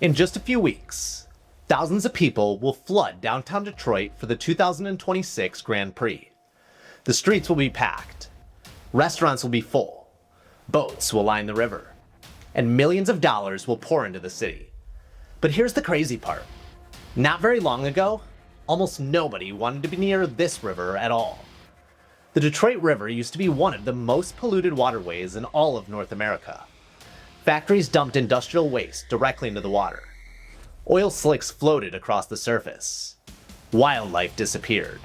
In just a few weeks, thousands of people will flood downtown Detroit for the 2026 Grand Prix. The streets will be packed, restaurants will be full, boats will line the river, and millions of dollars will pour into the city. But here's the crazy part. Not very long ago, almost nobody wanted to be near this river at all. The Detroit River used to be one of the most polluted waterways in all of North America. Factories dumped industrial waste directly into the water. Oil slicks floated across the surface. Wildlife disappeared.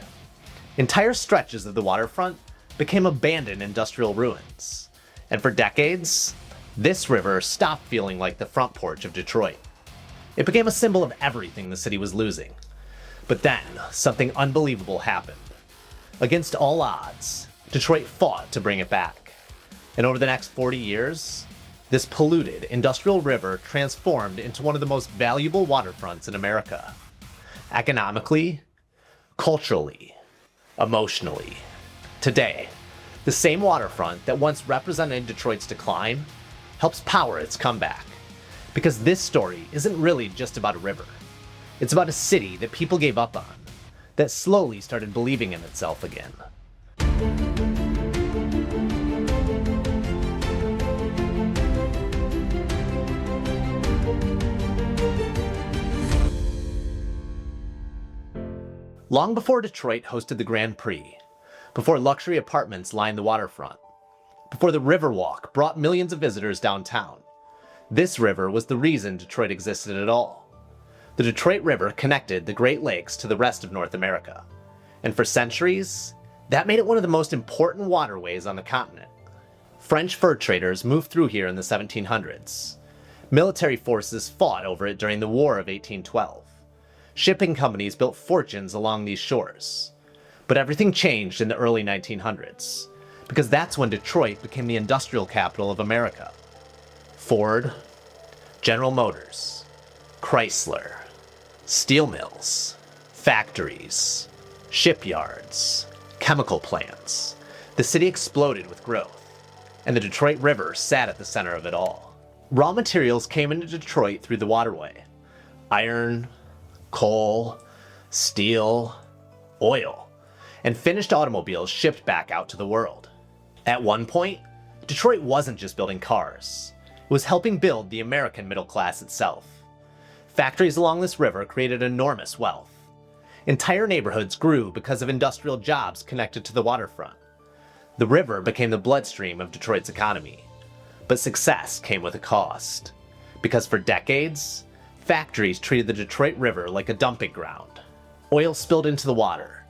Entire stretches of the waterfront became abandoned industrial ruins. And for decades, this river stopped feeling like the front porch of Detroit. It became a symbol of everything the city was losing. But then, something unbelievable happened. Against all odds, Detroit fought to bring it back. And over the next 40 years, this polluted industrial river transformed into one of the most valuable waterfronts in America. Economically, culturally, emotionally. Today, the same waterfront that once represented Detroit's decline helps power its comeback. Because this story isn't really just about a river. It's about a city that people gave up on, that slowly started believing in itself again. Long before Detroit hosted the Grand Prix, before luxury apartments lined the waterfront, before the Riverwalk brought millions of visitors downtown, this river was the reason Detroit existed at all. The Detroit River connected the Great Lakes to the rest of North America, and for centuries, that made it one of the most important waterways on the continent. French fur traders moved through here in the 1700s. Military forces fought over it during the War of 1812. Shipping companies built fortunes along these shores. But everything changed in the early 1900s, because that's when Detroit became the industrial capital of America. Ford, General Motors, Chrysler, steel mills, factories, shipyards, chemical plants. The city exploded with growth, and the Detroit River sat at the center of it all. Raw materials came into Detroit through the waterway. Iron, coal, steel, oil, and finished automobiles shipped back out to the world. At one point, Detroit wasn't just building cars. It was helping build the American middle class itself. Factories along this river created enormous wealth. Entire neighborhoods grew because of industrial jobs connected to the waterfront. The river became the bloodstream of Detroit's economy. But success came with a cost. Because for decades, factories treated the Detroit River like a dumping ground. Oil spilled into the water.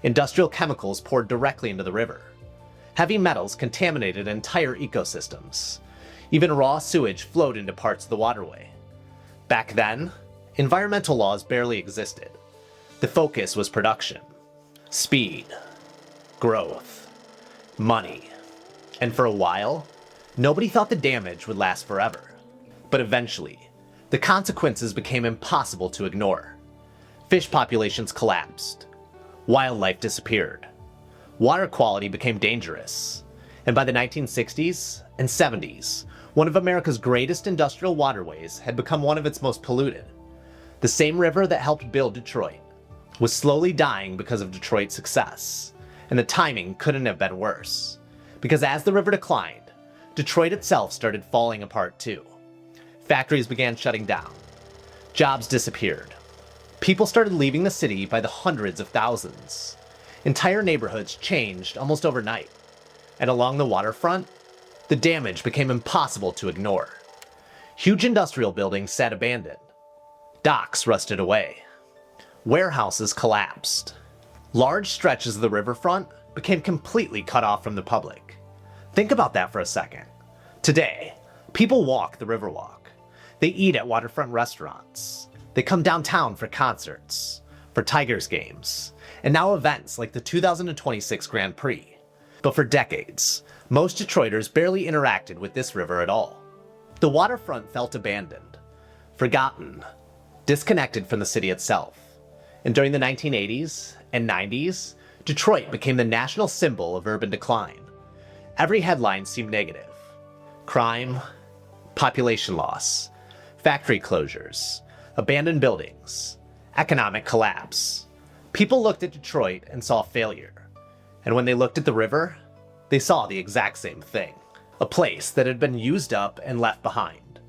Industrial chemicals poured directly into the river. Heavy metals contaminated entire ecosystems. Even raw sewage flowed into parts of the waterway. Back then, environmental laws barely existed. The focus was production, speed, growth, money. And for a while, nobody thought the damage would last forever. But eventually, the consequences became impossible to ignore. Fish populations collapsed. Wildlife disappeared. Water quality became dangerous. And by the 1960s and 70s, one of America's greatest industrial waterways had become one of its most polluted. The same river that helped build Detroit was slowly dying because of Detroit's success. And the timing couldn't have been worse. Because as the river declined, Detroit itself started falling apart too. Factories began shutting down. Jobs disappeared. People started leaving the city by the hundreds of thousands. Entire neighborhoods changed almost overnight. And along the waterfront, the damage became impossible to ignore. Huge industrial buildings sat abandoned. Docks rusted away. Warehouses collapsed. Large stretches of the riverfront became completely cut off from the public. Think about that for a second. Today, people walk the Riverwalk. They eat at waterfront restaurants. They come downtown for concerts, for Tigers games, and now events like the 2026 Grand Prix. But for decades, most Detroiters barely interacted with this river at all. The waterfront felt abandoned, forgotten, disconnected from the city itself. And during the 1980s and 90s, Detroit became the national symbol of urban decline. Every headline seemed negative. Crime, population loss, Factory closures, abandoned buildings, economic collapse. People looked at Detroit and saw failure. And when they looked at the river, they saw the exact same thing. A place that had been used up and left behind.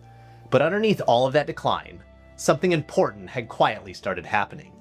But underneath all of that decline, something important had quietly started happening.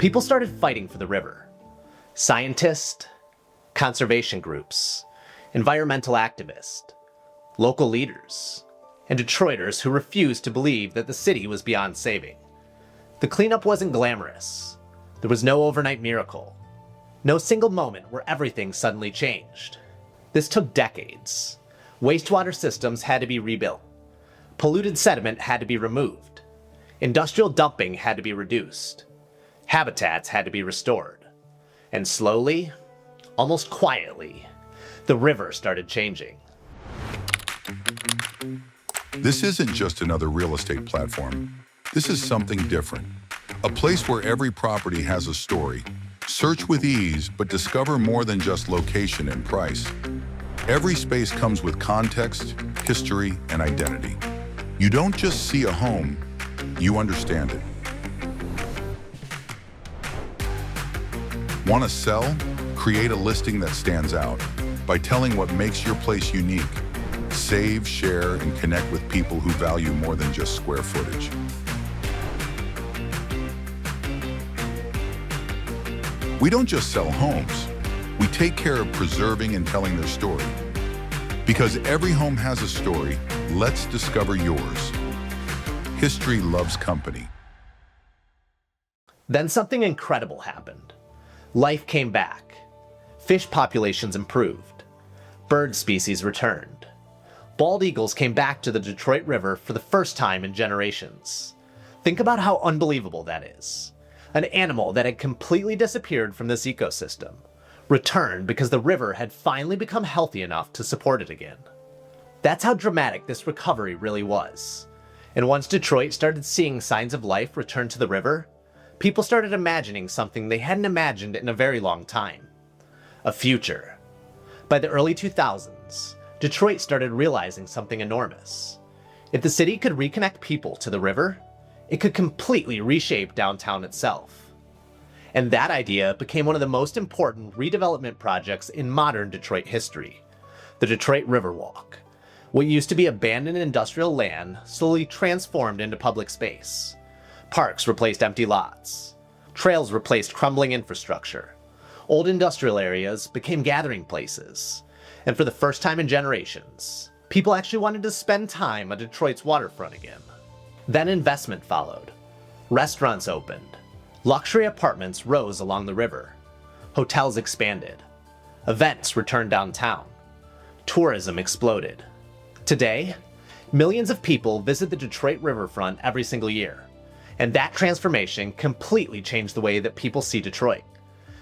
People started fighting for the river. Scientists, conservation groups, environmental activists, local leaders, and Detroiters who refused to believe that the city was beyond saving. The cleanup wasn't glamorous. There was no overnight miracle. No single moment where everything suddenly changed. This took decades. Wastewater systems had to be rebuilt. Polluted sediment had to be removed. Industrial dumping had to be reduced. Habitats had to be restored. And slowly, almost quietly, the river started changing. This isn't just another real estate platform. This is something different. A place where every property has a story. Search with ease, but discover more than just location and price. Every space comes with context, history, and identity. You don't just see a home, you understand it. Want to sell? Create a listing that stands out by telling what makes your place unique. Save, share, and connect with people who value more than just square footage. We don't just sell homes. We take care of preserving and telling their story. Because every home has a story, let's discover yours. History loves company. Then something incredible happened. Life came back. Fish populations improved. Bird species returned. Bald eagles came back to the Detroit River for the first time in generations. Think about how unbelievable that is. An animal that had completely disappeared from this ecosystem returned because the river had finally become healthy enough to support it again. That's how dramatic this recovery really was. And once Detroit started seeing signs of life return to the river, people started imagining something they hadn't imagined in a very long time. A future. By the early 2000s, Detroit started realizing something enormous. If the city could reconnect people to the river, it could completely reshape downtown itself. And that idea became one of the most important redevelopment projects in modern Detroit history, the Detroit Riverwalk. What used to be abandoned industrial land slowly transformed into public space. Parks replaced empty lots. Trails replaced crumbling infrastructure. Old industrial areas became gathering places. And for the first time in generations, people actually wanted to spend time on Detroit's waterfront again. Then investment followed. Restaurants opened. Luxury apartments rose along the river. Hotels expanded. Events returned downtown. Tourism exploded. Today, millions of people visit the Detroit riverfront every single year. And that transformation completely changed the way that people see Detroit.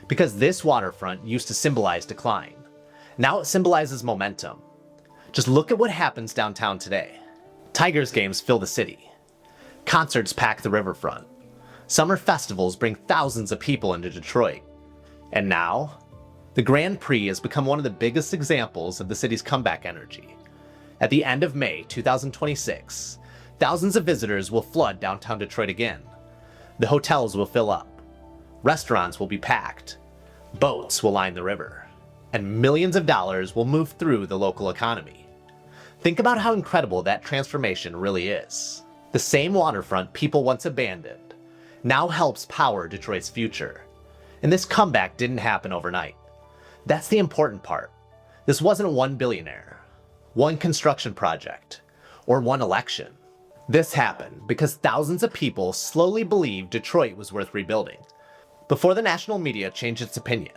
Because this waterfront used to symbolize decline. Now it symbolizes momentum. Just look at what happens downtown today. Tigers games fill the city. Concerts pack the riverfront. Summer festivals bring thousands of people into Detroit. And now, the Grand Prix has become one of the biggest examples of the city's comeback energy. At the end of May 2026, thousands of visitors will flood downtown Detroit again. The hotels will fill up. Restaurants will be packed. Boats will line the river. And millions of dollars will move through the local economy. Think about how incredible that transformation really is. The same waterfront people once abandoned now helps power Detroit's future. And this comeback didn't happen overnight. That's the important part. This wasn't one billionaire, one construction project, or one election. This happened because thousands of people slowly believed Detroit was worth rebuilding. Before the national media changed its opinion,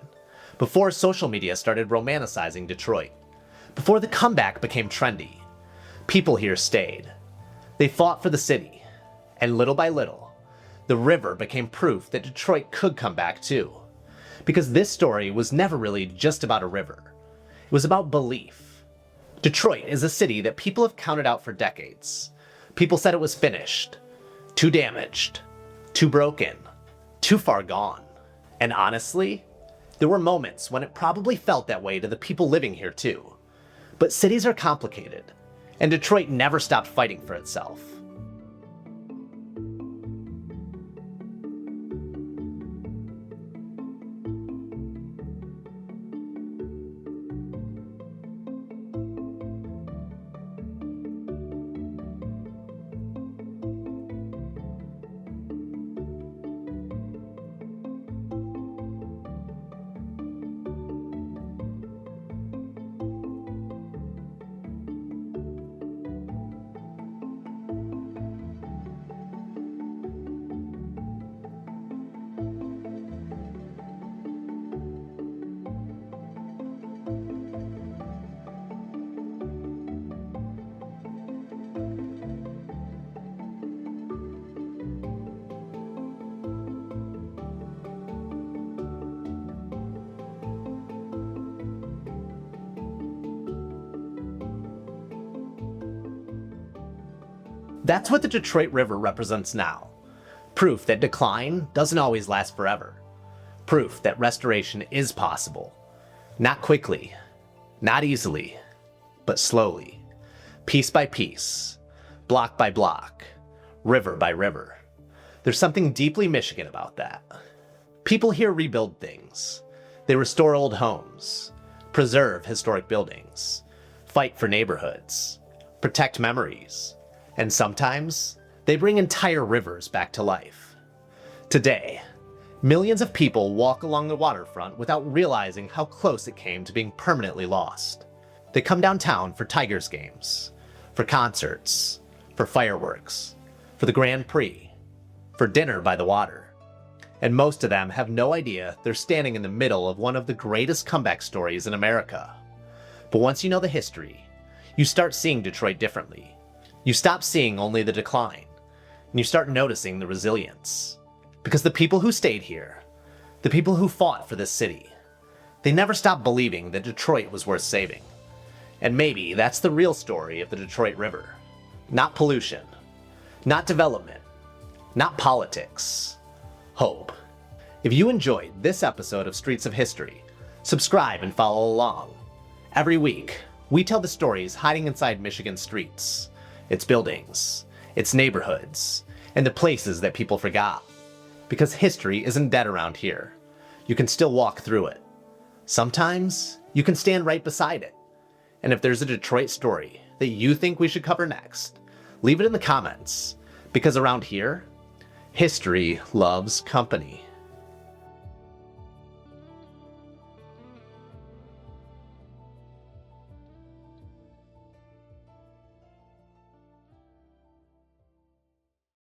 before social media started romanticizing Detroit, before the comeback became trendy, people here stayed. They fought for the city, and little by little, the river became proof that Detroit could come back too. Because this story was never really just about a river. It was about belief. Detroit is a city that people have counted out for decades. People said it was finished, too damaged, too broken, too far gone. And honestly, there were moments when it probably felt that way to the people living here too. But cities are complicated, and Detroit never stopped fighting for itself. That's what the Detroit River represents now. Proof that decline doesn't always last forever. Proof that restoration is possible. Not quickly, not easily, but slowly. Piece by piece, block by block, river by river. There's something deeply Michigan about that. People here rebuild things. They restore old homes, preserve historic buildings, fight for neighborhoods, protect memories, and sometimes they bring entire rivers back to life. Today, millions of people walk along the waterfront without realizing how close it came to being permanently lost. They come downtown for Tigers games, for concerts, for fireworks, for the Grand Prix, for dinner by the water. And most of them have no idea they're standing in the middle of one of the greatest comeback stories in America. But once you know the history, you start seeing Detroit differently. You stop seeing only the decline, and you start noticing the resilience. Because the people who stayed here, the people who fought for this city, they never stopped believing that Detroit was worth saving. And maybe that's the real story of the Detroit River. Not pollution, not development, not politics. Hope. If you enjoyed this episode of Streets of History, subscribe and follow along. Every week, we tell the stories hiding inside Michigan's streets, its buildings, its neighborhoods, and the places that people forgot. Because history isn't dead around here. You can still walk through it. Sometimes, you can stand right beside it. And if there's a Detroit story that you think we should cover next, leave it in the comments. Because around here, history loves company.